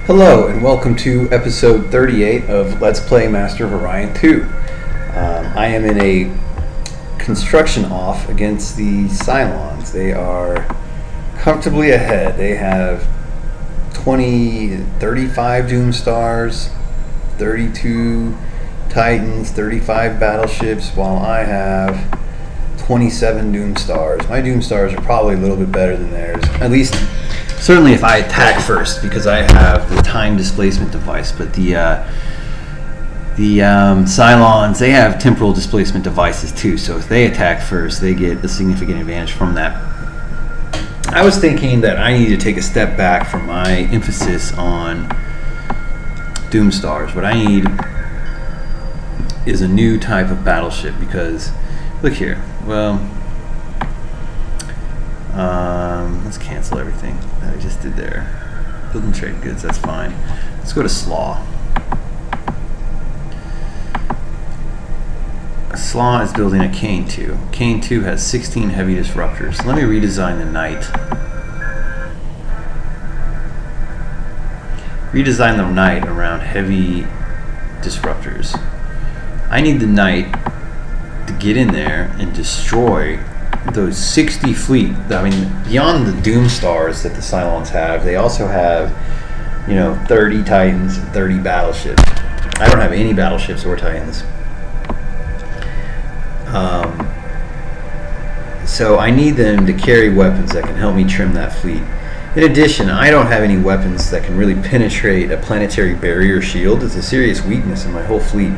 Hello and welcome to episode 38 of Let's Play Master of Orion 2. I am in a construction off against the Cylons. They are comfortably ahead. They have 35 Doom Stars, 32 Titans, 35 battleships, while I have 27 Doom Stars. My Doom Stars are probably a little bit better than theirs, at least certainly if I attack first, because I have the time displacement device. But the Cylons, they have temporal displacement devices too, so if they attack first, they get a significant advantage from that. I was thinking that I need to take a step back from my emphasis on Doom Stars. What I need is a new type of battleship, because look here. Well, let's cancel everything that I just did there. Build and trade goods, that's fine. Let's go to Slaw. Slaw is building a Kane 2. Kane 2 has 16 heavy disruptors. Let me redesign the Knight. Redesign the Knight around heavy disruptors. I need the Knight to get in there and destroy those 60 fleet. I mean, beyond the Doom Stars that the Cylons have, they also have, 30 Titans and 30 battleships. I don't have any battleships or Titans. So I need them to carry weapons that can help me trim that fleet. In addition, I don't have any weapons that can really penetrate a planetary barrier shield. It's a serious weakness in my whole fleet.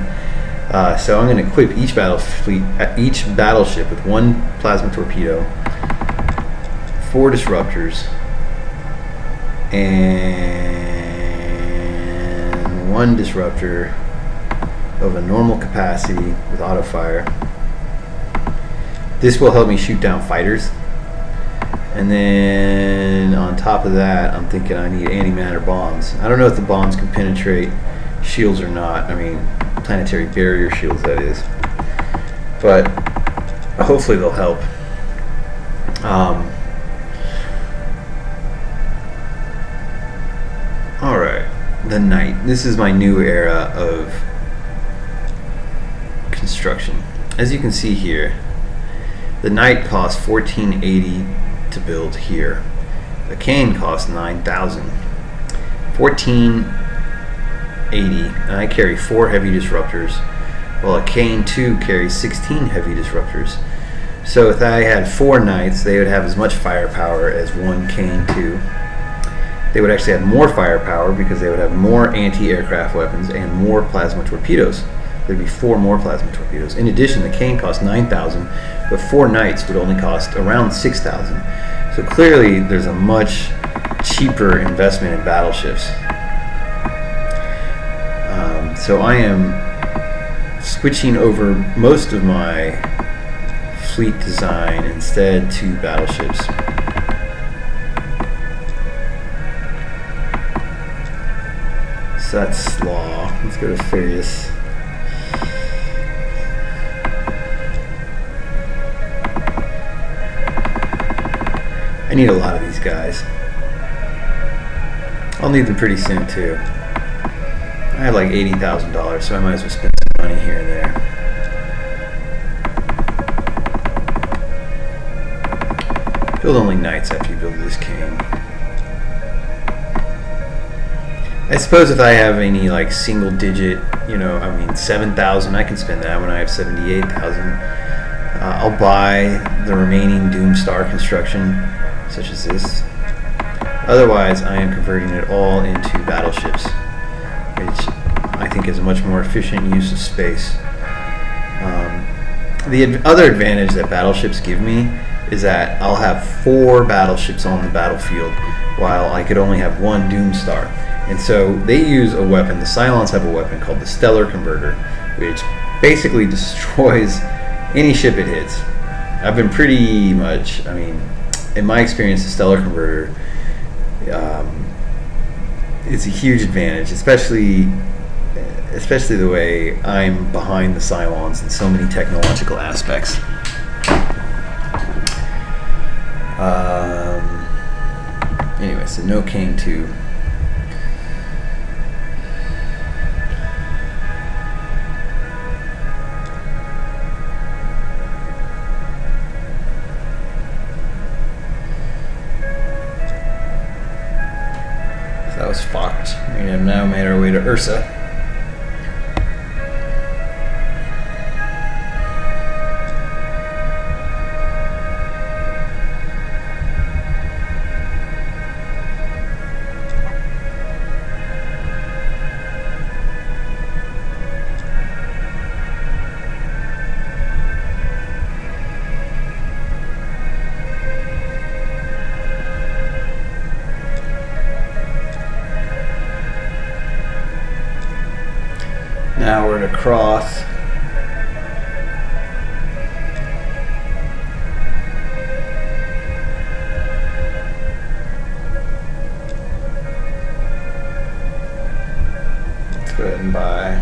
So I'm going to equip each battleship with one plasma torpedo, 4 disruptors, and 1 disruptor of a normal capacity with auto fire. This will help me shoot down fighters. And then on top of that, I'm thinking I need antimatter bombs. I don't know if the bombs can penetrate shields or not. I mean, planetary barrier shields, that is. But hopefully they'll help. Alright, the Knight. This is my new era of construction. As you can see here, the Knight costs $1480 to build here. The Kane costs $9,000. $1480, and I carry 4 heavy disruptors, while a Kane 2 carries 16 heavy disruptors. So if I had 4 Knights, they would have as much firepower as 1 Kane 2. They would actually have more firepower because they would have more anti-aircraft weapons and more plasma torpedoes. There'd be 4 more plasma torpedoes. In addition, the Kane costs $9,000, but 4 Knights would only cost around $6,000. So clearly, there's a much cheaper investment in battleships. So I am switching over most of my fleet design instead to battleships. So that's Slaw. Let's go to Farius. I need a lot of these guys. I'll need them pretty soon too. I have like $80,000, so I might as well spend some money here and there. Build only Knights after you build this King. I suppose if I have any like single digit, 7,000, I can spend that when I have 78,000. I'll buy the remaining Doom Star construction, such as this. Otherwise, I am converting it all into battleships, which I think is a much more efficient use of space. The other advantage that battleships give me is that I'll have 4 battleships on the battlefield, while I could only have 1 Doom Star. And so they use a weapon, the Cylons have a weapon called the Stellar Converter, which basically destroys any ship it hits. I've been pretty much, in my experience, the Stellar Converter it's a huge advantage, especially the way I'm behind the Cylons in so many technological aspects. Anyway, so no Kane 2. That was fucked. We have now made our way to Ursa. Now we're to cross. Let's go ahead and buy.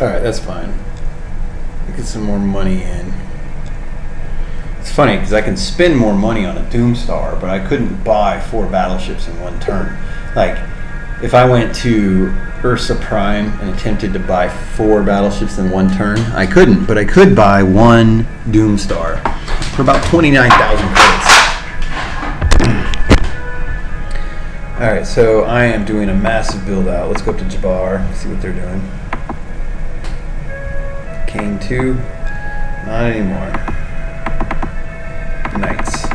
Alright, that's fine. Get some more money in. It's funny because I can spend more money on a Doomstar, but I couldn't buy 4 battleships in one turn. Like, if I went to Ursa Prime and attempted to buy 4 battleships in one turn, I couldn't, but I could buy 1 Doomstar for about 29,000 credits. Alright, so I am doing a massive build out. Let's go up to Jabbar, see what they're doing. Kane 2, not anymore. Knights.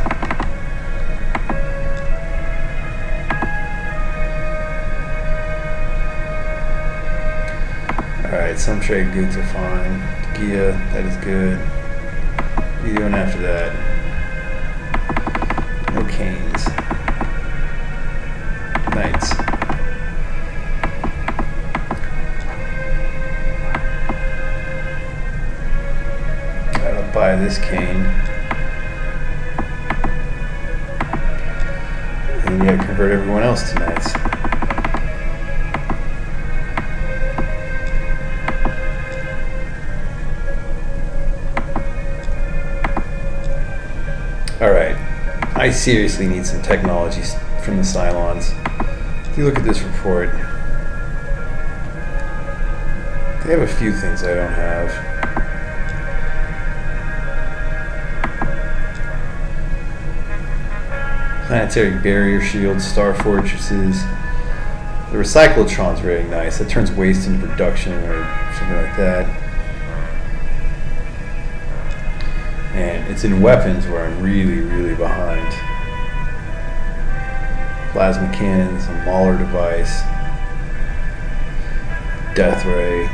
Alright, some trade goods are fine. Gia, that is good. What are you doing after that? No Canes. Knights. Buy this cane. And you gotta convert everyone else to knights. Alright. I seriously need some technologies from the Cylons. If you look at this report, they have a few things I don't have. Planetary barrier shields, star fortresses. The recyclotron's very nice. That turns waste into production or something like that. And it's in weapons where I'm really, really behind. Plasma cannons, a Mauler device, Death Ray,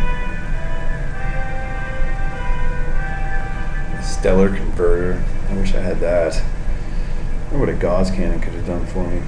a Stellar Converter. I wish I had that. I wonder what a Gauss cannon could have done for me.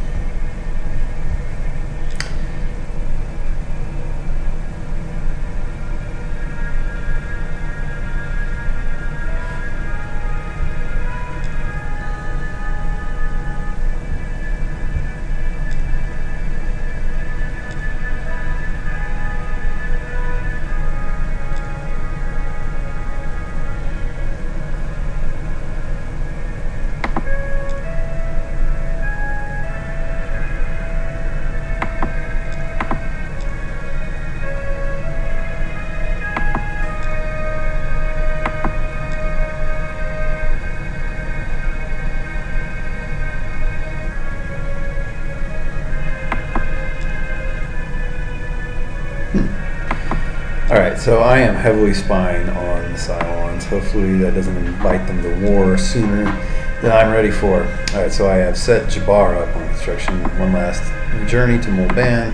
Alright, so I am heavily spying on the Cylons. Hopefully that doesn't invite them to war sooner than I'm ready for. Alright, so I have set Jabbar up on construction. One last journey to Mulban.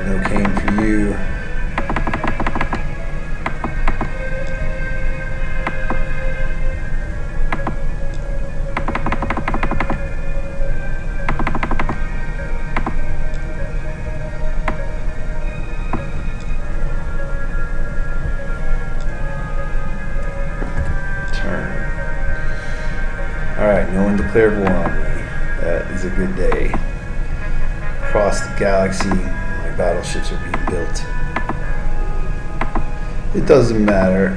No cane for you. one declared war on me. That is a good day. Across the galaxy, my battleships are being built. It doesn't matter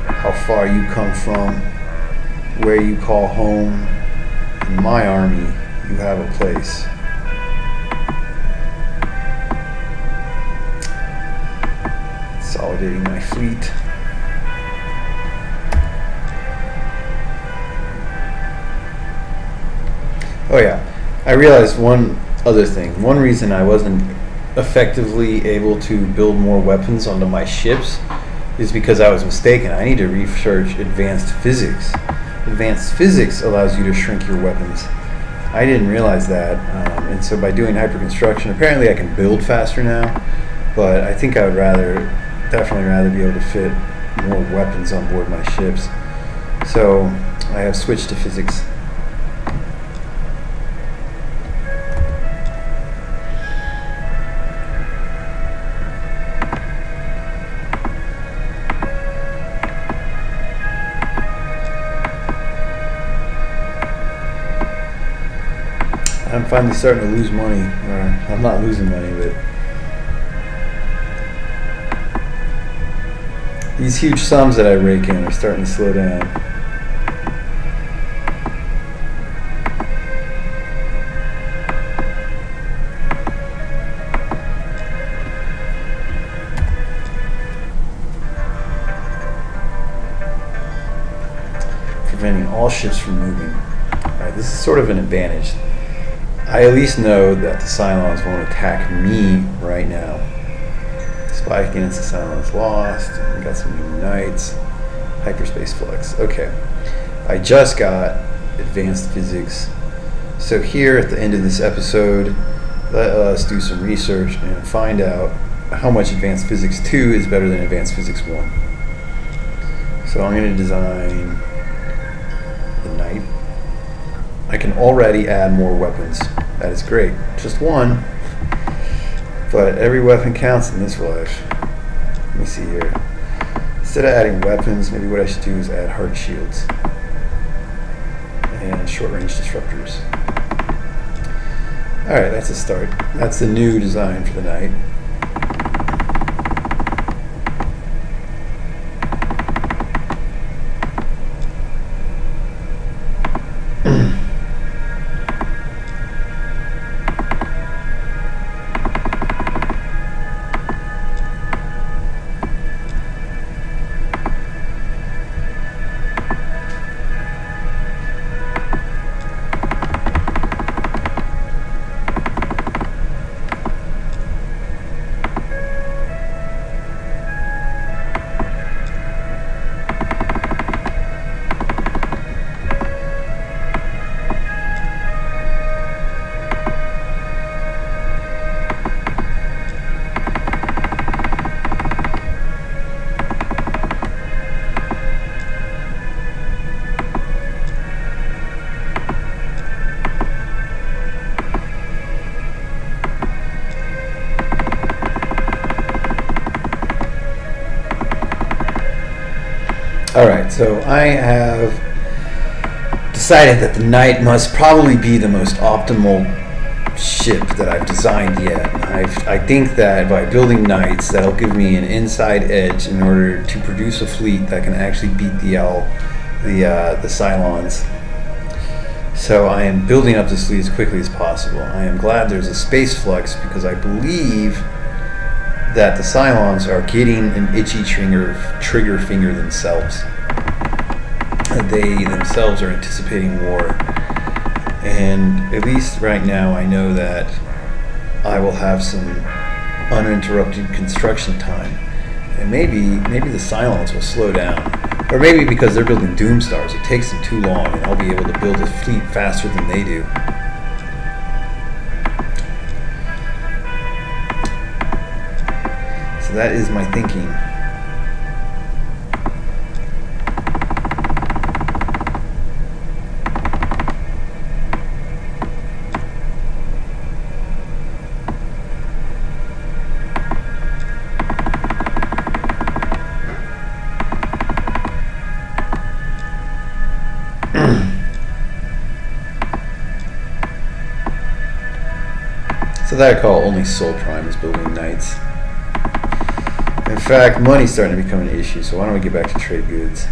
how far you come from, where you call home. In my army, you have a place. Consolidating my fleet. Oh yeah, I realized one other thing. One reason I wasn't effectively able to build more weapons onto my ships is because I was mistaken. I need to research advanced physics. Advanced physics allows you to shrink your weapons. I didn't realize that, and so by doing hyperconstruction, apparently I can build faster now, but I think I would definitely rather be able to fit more weapons on board my ships. So I have switched to physics. I'm finally starting to lose money, or I'm not losing money, but these huge sums that I rake in are starting to slow down. Preventing all ships from moving. Alright, this is sort of an advantage. I at least know that the Cylons won't attack me right now. Spy against the Cylons lost. We got some new knights. Hyperspace flux. Okay. I just got advanced physics. So here at the end of this episode, let us do some research and find out how much advanced physics 2 is better than advanced physics 1. So I'm going to design the knight. I can already add more weapons. That is great. Just one, but every weapon counts in this life. Let me see here. Instead of adding weapons, maybe what I should do is add hard shields and short-range disruptors. Alright, that's a start. That's the new design for the knight. Alright, so I have decided that the Knight must probably be the most optimal ship that I've designed yet. I think that by building Knights, that'll give me an inside edge in order to produce a fleet that can actually beat the Cylons. So I am building up this fleet as quickly as possible. I am glad there's a space flux because I believe that the Cylons are getting an itchy trigger finger themselves. They themselves are anticipating war. And at least right now I know that I will have some uninterrupted construction time. And maybe the Cylons will slow down. Or maybe because they're building Doomstars, it takes them too long and I'll be able to build a fleet faster than they do. So that is my thinking. So that I call only Soul Prime is building knights. In fact, money's starting to become an issue, so why don't we get back to trade goods?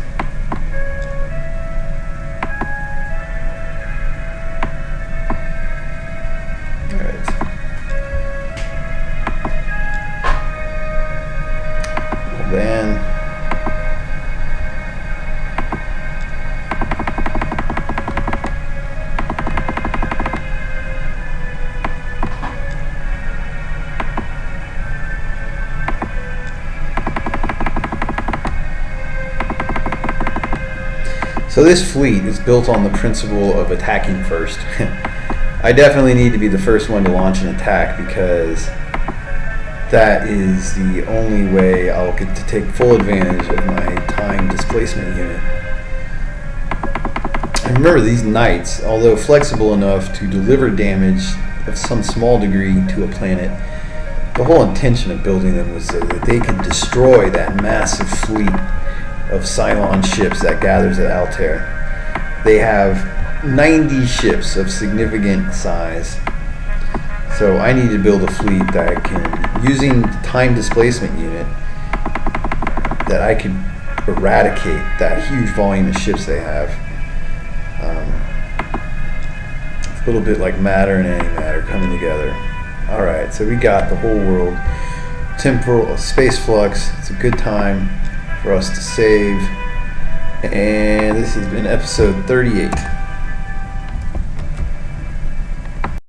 Alright. Then so this fleet is built on the principle of attacking first. I definitely need to be the first one to launch an attack because that is the only way I'll get to take full advantage of my time displacement unit. And remember, these knights, although flexible enough to deliver damage of some small degree to a planet, the whole intention of building them was so that they could destroy that massive fleet of Cylon ships that gathers at Altair. They have 90 ships of significant size. So I need to build a fleet that I can, using the time displacement unit, that I can eradicate that huge volume of ships they have. It's a little bit like matter and antimatter coming together. Alright, so we got the whole world. Temporal space flux. It's a good time for us to save. And this has been episode 38.